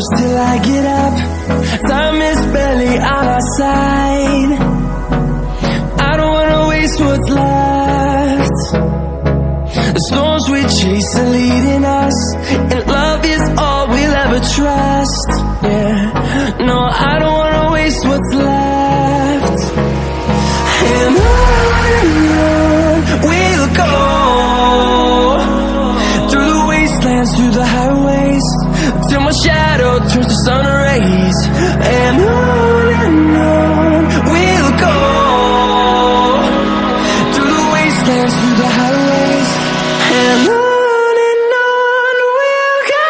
push till I get up. Time is barely on our side. I don't wanna waste what's left. The storms we chase are leading us, and love is all we'll ever trust. Yeah, no, I don't wanna waste what's left. And on we'll go, through the wastelands, through the highways, till my shadow turns to sun rays. And on we'll go, through the wastelands, through the highways, and on we'll go.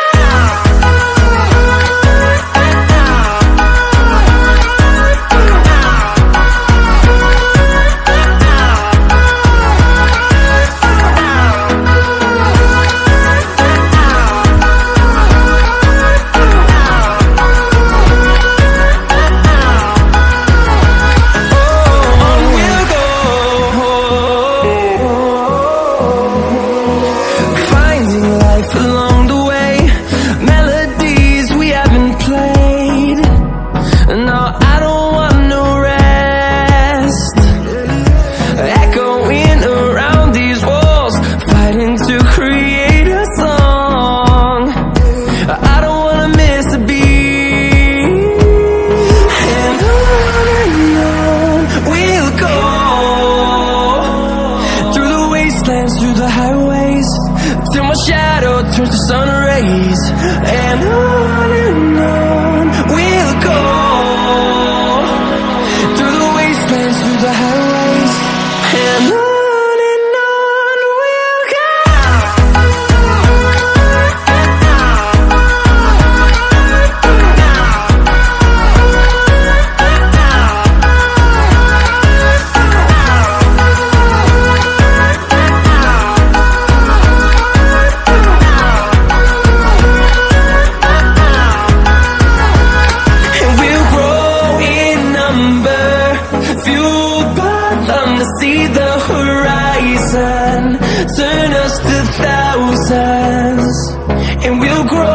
Along the way, melodies we haven't played. No, I don't want no rest. Echoing around these walls, fighting to create a song. I don't wanna miss a beat. And on we'll go, through the wastelands, through the highways, till my shadow turns to sun rays. And on we'll go, through the wastelands, through the highways, and on we'll go. See the horizon, turn us to thousands, and we'll grow